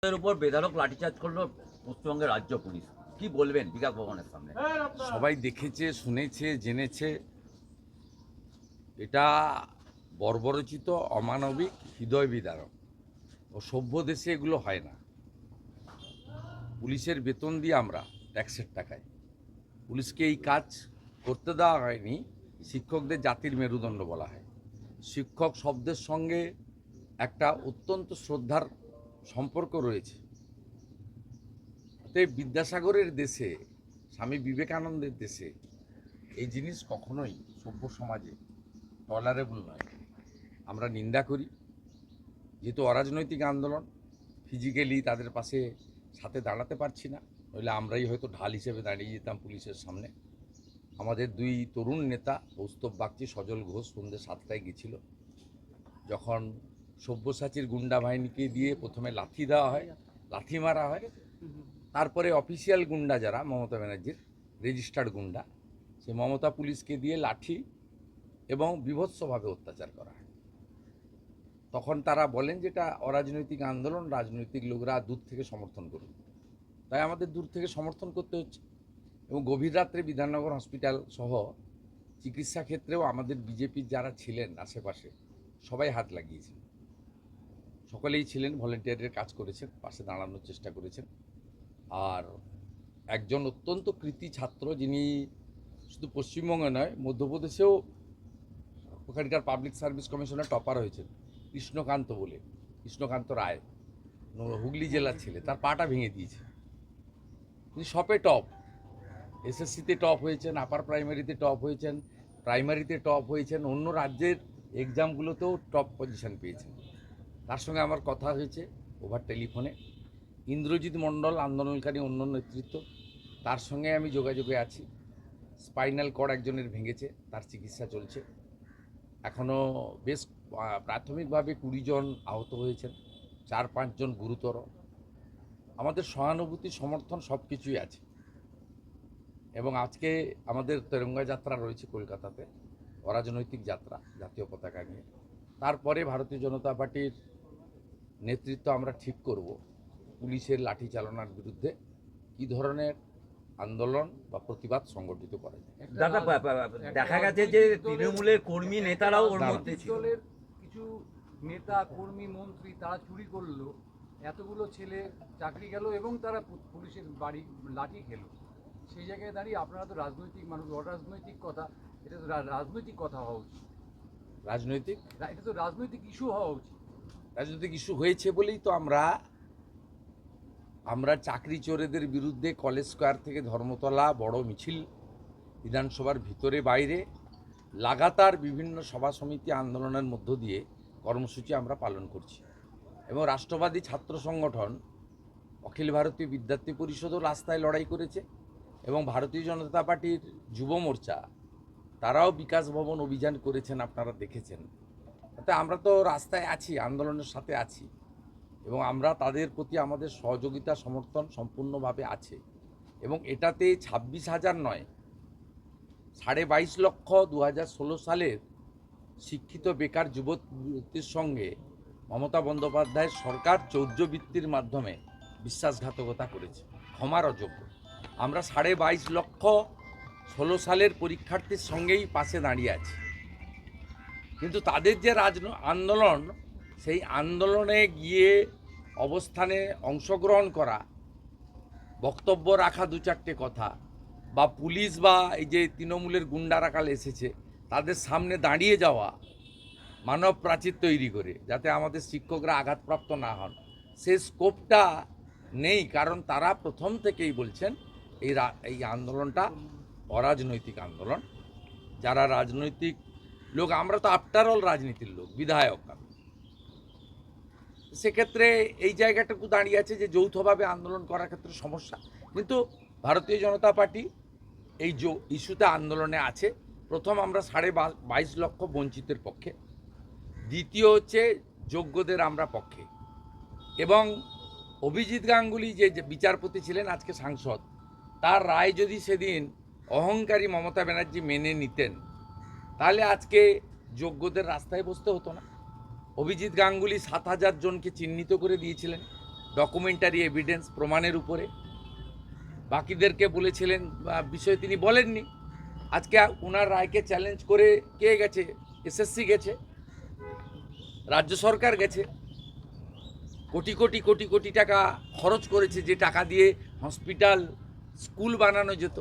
এর উপর বেধড়ক লাঠিচার্জ করলো পশ্চিমবঙ্গের রাজ্য পুলিশ। কি বলবেন বিকাশ ভবনের সামনে? সবাই দেখেছে, শুনেছে, জেনেছে। এটা বর্বরচিত, অমানবিক, হৃদয় বিদারক ও সভ্য দেশে এগুলো হয় না। পুলিশের বেতন দিয়ে আমরা ট্যাক্সের টাকায় পুলিশকে এই কাজ করতে দেওয়া হয়নি। শিক্ষকদের জাতির মেরুদণ্ড বলা হয়। শিক্ষক শব্দের সঙ্গে একটা অত্যন্ত শ্রদ্ধার সম্পর্ক রয়েছে। অতএব বিদ্যাসাগরের দেশে, স্বামী বিবেকানন্দের দেশে এই জিনিস কখনোই সভ্য সমাজে টলারেবল নয়। আমরা নিন্দা করি। যেহেতু অরাজনৈতিক আন্দোলন, ফিজিক্যালি তাদের পাশে সাথে দাঁড়াতে পারছি না, নইলে আমরাই হয়তো ঢাল হিসেবে দাঁড়িয়ে যেতাম পুলিশের সামনে। আমাদের দুই তরুণ নেতা কৌস্তব বাগচি, সজল ঘোষ সন্ধ্যে 7টায় গেছিল। যখন সব্যসাচীর গুন্ডা বাহিনীকে দিয়ে প্রথমে লাথি দেওয়া হয়, লাথি মারা হয়, তারপরে অফিসিয়াল গুন্ডা যারা মমতা ব্যানার্জির রেজিস্টার্ড গুন্ডা, সে মমতা পুলিশকে দিয়ে লাঠি এবং বীভৎসভাবে অত্যাচার করা হয়। তখন তারা বলেন যেটা অরাজনৈতিক আন্দোলন, রাজনৈতিক লোকরা দূর থেকে সমর্থন করুন। তাই আমাদের দূর থেকে সমর্থন করতে হচ্ছে। এবং গভীর রাত্রে বিধাননগর হসপিটাল সহ চিকিৎসা ক্ষেত্রেও আমাদের বিজেপির যারা ছিলেন আশেপাশে সবাই হাত লাগিয়েছেন। সকলেই ছিলেন, ভলেন্টিয়ারের কাজ করেছেন, পাশে দাঁড়ানোর চেষ্টা করেছেন। আর একজন অত্যন্ত কৃতী ছাত্র, যিনি শুধু পশ্চিমবঙ্গে নয়, মধ্যপ্রদেশেও ওখানকার পাবলিক সার্ভিস কমিশনের টপার হয়েছেন, কৃষ্ণকান্ত বলে, কৃষ্ণকান্ত রায়, হুগলি জেলার ছেলে, তার পাটা ভেঙে দিয়েছে। তিনি সবে টপ, এসএসসিতে টপ হয়েছেন, আপার প্রাইমারিতে টপ হয়েছেন, প্রাইমারিতে টপ হয়েছেন, অন্য রাজ্যের এক্সামগুলোতেও টপ পজিশন পেয়েছেন। তার সঙ্গে আমার কথা হয়েছে ওভার টেলিফোনে। ইন্দ্রজিৎ মণ্ডল, আন্দোলনকারী অন্য নেতৃত্ব, তার সঙ্গে আমি যোগাযোগে আছি। স্পাইনাল কর্ড একজনের ভেঙেছে, তার চিকিৎসা চলছে। এখনও বেশ প্রাথমিকভাবে 20 জন আহত হয়েছেন, 4-5 জন গুরুতর। আমাদের সহানুভূতি, সমর্থন সব কিছুই আছে। এবং আজকে আমাদের তেরঙ্গা যাত্রা রয়েছে কলকাতাতে, অরাজনৈতিক যাত্রা, জাতীয় পতাকা নিয়ে। তারপরে ভারতীয় জনতা পার্টির নেতৃত্ব আমরা ঠিক করব পুলিশের লাঠি চালনার বিরুদ্ধে কী ধরনের আন্দোলন বা প্রতিবাদ সংগঠিত করা যায়। দাদা, দেখা গেছে যে তৃণমূলের কর্মী নেতারাও ওর দাঁড়ান। মধ্যে ছিল। দলের কিছু নেতা কর্মী মন্ত্রী তারা চুরি করলো, এতগুলো ছেলে চাকরি গেল এবং তারা পুলিশের বাড়ি লাঠি খেলো। সেই জায়গায় দাঁড়িয়ে আপনারা তো রাজনৈতিক মানুষ, অরাজনৈতিক কথা, এটা তো রাজনৈতিক কথা হওয়া উচিত। রাজনৈতিক এটা তো রাজনৈতিক ইস্যু হওয়া উচিত। রাজনৈতিক ইস্যু হয়েছে বলেই তো আমরা চাকরি চোরেদের বিরুদ্ধে কলেজ স্কোয়ার থেকে ধর্মতলা বড় মিছিল, বিধানসভার ভিতরে বাইরে লাগাতার বিভিন্ন সভা সমিতি আন্দোলনের মধ্য দিয়ে কর্মসূচি আমরা পালন করছি। এবং রাষ্ট্রবাদী ছাত্র সংগঠন অখিল ভারতীয় বিদ্যার্থী পরিষদও রাস্তায় লড়াই করেছে, এবং ভারতীয় জনতা পার্টির যুব মোর্চা তারাও বিকাশ ভবন অভিযান করেছেন, আপনারা দেখেছেন। তাতে আমরা তো রাস্তায় আছি, আন্দোলনের সাথে আছি, এবং আমরা তাদের প্রতি আমাদের সহযোগিতা, সমর্থন সম্পূর্ণভাবে আছে। এবং এটাতে 26,000 নয়, 22.5 লক্ষ 2016 সালের শিক্ষিত বেকার যুবতীর সঙ্গে মমতা বন্দ্যোপাধ্যায়ের সরকার চৌর্যবৃত্তির মাধ্যমে বিশ্বাসঘাতকতা করেছে, ক্ষমার অযোগ্য। আমরা 22.5 লক্ষ 16 সালের পরীক্ষার্থীর সঙ্গেই পাশে দাঁড়িয়ে আছি। কিন্তু তাদের যে আন্দোলন, সেই আন্দোলনে গিয়ে অবস্থানে অংশগ্রহণ করা, বক্তব্য রাখা 2-4টে কথা, বা পুলিশ বা এই যে তৃণমূলের গুন্ডারা কাল এসেছে তাদের সামনে দাঁড়িয়ে যাওয়া, মানব প্রাচীর তৈরি করে যাতে আমাদের শিক্ষকরা আঘাতপ্রাপ্ত না হন, সে স্কোপটা নেই। কারণ তারা প্রথম থেকেই বলছেন এই আন্দোলনটা অরাজনৈতিক আন্দোলন। যারা রাজনৈতিক লোক, আমরা তো আফটার অল রাজনীতির লোক, বিধায়ক। সেক্ষেত্রে এই জায়গাটুকু দাঁড়িয়ে আছে যে যৌথভাবে আন্দোলন করার ক্ষেত্রে সমস্যা। কিন্তু ভারতীয় জনতা পার্টি এই ইস্যুতে আন্দোলনে আছে। প্রথম, আমরা 22.5 লক্ষ বঞ্চিতের পক্ষে। দ্বিতীয় হচ্ছে যোগ্যদের আমরা পক্ষে। এবং অভিজিৎ গাঙ্গুলি যে বিচারপতি ছিলেন, আজকে সাংসদ, তার রায় যদি সেদিন অহংকারী মমতা ব্যানার্জি মেনে নিতেন, তাহলে আজকে যোগ্যদের রাস্তায় বসতে হতো না। অভিজিৎ গাঙ্গুলি 7,000 জনকে চিহ্নিত করে দিয়েছিলেন ডকুমেন্টারি এভিডেন্স প্রমাণের উপরে। বাকিদেরকে বলেছিলেন বিষয়ে তিনি বলেননি। আজকে ওনার রায়কে চ্যালেঞ্জ করে কে গেছে? এসএসসি গেছে, রাজ্য সরকার গেছে, কোটি কোটি কোটি কোটি টাকা খরচ করেছে, যে টাকা দিয়ে হসপিটাল স্কুল বানানো যেত।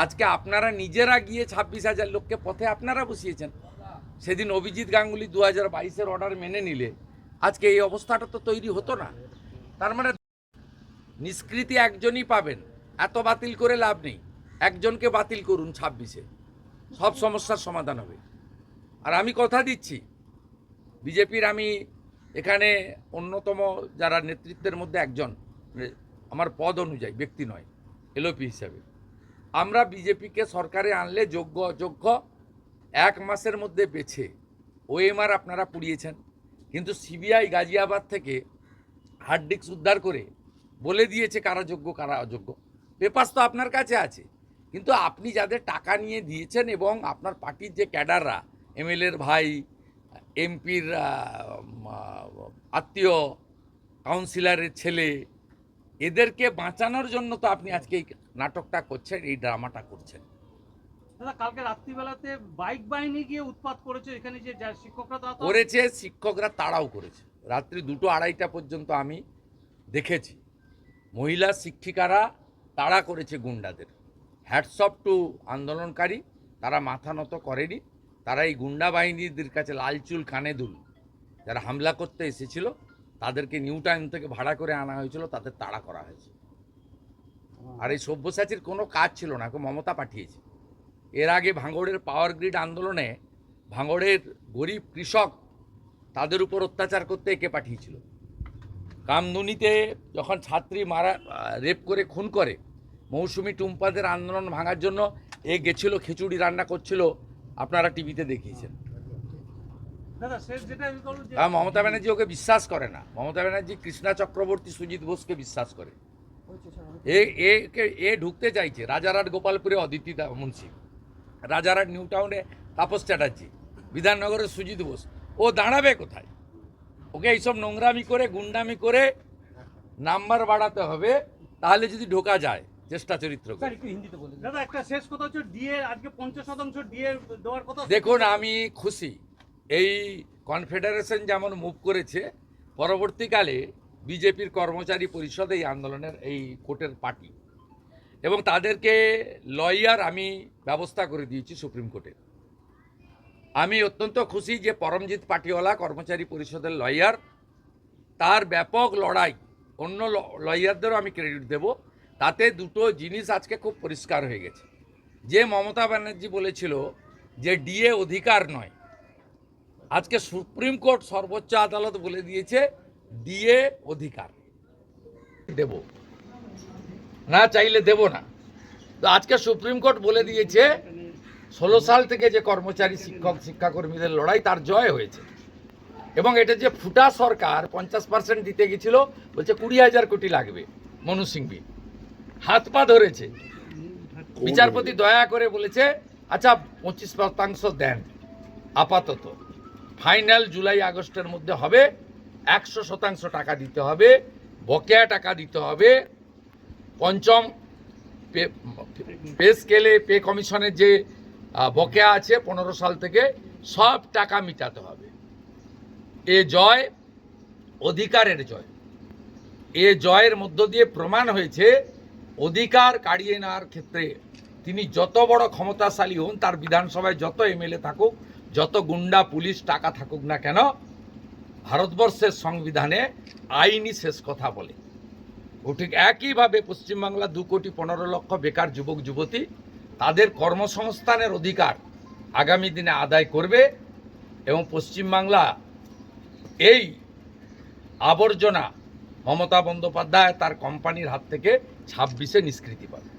আজকে আপনারা নিজেরা গিয়ে 26,000 লোককে পথে আপনারা বসিয়েছেন। সেদিন অভিজিৎ গাঙ্গুলি 2022-এর অর্ডার মেনে নিলে আজকে এই অবস্থাটা তো তৈরি হতো না। তার মানে নিষ্কৃতি একজনই পাবেন, এত বাতিল করে লাভ নেই। একজনকে বাতিল করুন 26-এ, সব সমস্যার সমাধান হবে। আর আমি কথা দিচ্ছি, বিজেপির আমি এখানে অন্যতম যারা নেতৃত্বের মধ্যে একজন, আমার পদ অনুযায়ী, ব্যক্তি নয়, এলওপি হিসাবে আমরা বিজেপিকে সরকারে আনলে যোগ্য অযোগ্য 1 মাসের মধ্যে বেছে ওএমআর আপনারা পুড়িয়েছেন। কিন্তু সিবিআই গাজিয়াবাদ থেকে হার্ড ডিস্ক উদ্ধার করে বলে দিয়েছে কারা যোগ্য কারা অযোগ্য। পেপারস তো আপনার কাছে আছে, কিন্তু আপনি যাদের টাকা নিয়ে দিয়েছেন এবং আপনার পার্টির যে ক্যাডাররা, এমএলএর ভাই, এমপির আত্মীয়, কাউন্সিলরের ছেলে, এদেরকে বাঁচানোর জন্য তো আপনি আজকে এই নাটকটা করছেন, এই ড্রামাটা করছেন। দাদা, কালকে রাত্রিবেলাতে বাইক বাহিনী গিয়ে উৎপাত করেছে এখানে, যে শিক্ষকরা করেছে, শিক্ষকরা তাড়াও করেছে। রাত্রি 2-2:30 পর্যন্ত আমি দেখেছি মহিলা শিক্ষিকারা তাড়া করেছে গুন্ডাদের। হ্যাটস অফ টু আন্দোলনকারী, তারা মাথা নত করেনি। তারা এই গুন্ডা বাহিনীদের কাছে লালচুল কানে দুল যারা হামলা করতে এসেছিল তাদেরকে নিউ টাউন থেকে ভাড়া করে আনা হয়েছিল, তাদের তাড়া করা হয়েছে। আর এই সব্যসাচীর কোনো কাজ ছিল না, মমতা পাঠিয়েছে। এর আগে ভাঙড়ের পাওয়ার গ্রিড আন্দোলনে ভাঙড়ের গরিব কৃষক তাদের উপর অত্যাচার করতে একে পাঠিয়েছিল। কামদুনিতে যখন ছাত্রী রেপ করে খুন করে, মৌসুমি টুম্পাদের আন্দোলন ভাঙার জন্য এ গেছিল, খিচুড়ি রান্না করছিল, আপনারা টিভিতে দেখিয়েছেন। দাদা, শেষ যেটা বলবো যে মমতা ব্যানার্জি ওকে বিশ্বাস করে না। মমতা ব্যানার্জি কৃষ্ণা চক্রবর্তী, সুজিত বোসকে বিশ্বাস করে। এ ঢুকতে চাইছে রাজারহাট গোপালপুরে অদিতি মুন্সি, রাজারহাট নিউ টাউনে তাপস চ্যাটার্জি, বিধাননগরের সুজিত বোস। ও দাঁড়াবে কোথায়? ওকে এইসব নোংরামি করে, গুন্ডামি করে নাম্বার বাড়াতে হবে, তাহলে যদি ঢোকা যায় চেষ্টা চরিত্র। দাদা, একটা শেষ কথা হচ্ছে, ডিএ আজকে 50% ডিএ দেওয়ার কথা। দেখুন, আমি খুশি এই কনফেডারেশন যেমন মুভ করেছে। পরবর্তীকালে বিজেপির কর্মচারী পরিষদ এই আন্দোলনের, এই কোর্টের পার্টি, এবং তাদেরকে লয়ার আমি ব্যবস্থা করে দিয়েছি সুপ্রিম কোর্টে। আমি অত্যন্ত খুশি যে পরমজিৎ পাটিওয়ালা কর্মচারী পরিষদের লয়ার, তার ব্যাপক লড়াই, অন্য লয়ারদেরও আমি ক্রেডিট দেব। তাতে দুটো জিনিস আজকে খুব পরিষ্কার হয়ে গেছে। যে মমতা ব্যানার্জি বলেছিল যে ডিএ অধিকার নয়, আজকে সুপ্রিম কোর্ট, সর্বোচ্চ আদালত বলে দিয়েছে ডিএ অধিকার। দেব না, চাইলে দেব না। তো আজকে সুপ্রিম কোর্ট বলে দিয়েছে 16 সাল থেকে যে কর্মচারী শিক্ষক শিক্ষাকর্মীদের লড়াই, তার জয় হয়েছে। এবং এটা যে ফুটা সরকার 50% দিতে গেছিল, বলছে 20,000 কোটি লাগবে, মনু সিংভি হাত পা ধরেছে। বিচারপতি দয়া করে বলেছে আচ্ছা 25% দেন আপাতত, ফাইনাল জুলাই আগস্টের মধ্যে হবে, 100% টাকা দিতে হবে, বকেয়া টাকা দিতে হবে। পঞ্চম পে স্কেলে, পে কমিশনের যে বকেয়া আছে 15 সাল থেকে, সব টাকা মিটাতে হবে। এ জয় অধিকারের জয়। এ জয়ের মধ্য দিয়ে প্রমাণ হয়েছে অধিকার কাড়িয়ে নেওয়ার ক্ষেত্রে তিনি যত বড় ক্ষমতাশালী হন, তার বিধানসভায় যত এমএলএ থাকুক, যত গুন্ডা পুলিশ টাকা থাকুক না কেন, ভারতবর্ষের সংবিধানে আইনই শেষ কথা বলে। ও ঠিক একইভাবে পশ্চিমবাংলা 2,15,00,000 বেকার যুবক যুবতী, তাদের কর্মসংস্থানের অধিকার আগামী দিনে আদায় করবে। এবং পশ্চিমবাংলা এই আবর্জনা মমতা বন্দ্যোপাধ্যায় তার কোম্পানির হাত থেকে 26-এ নিষ্কৃতি পাবে।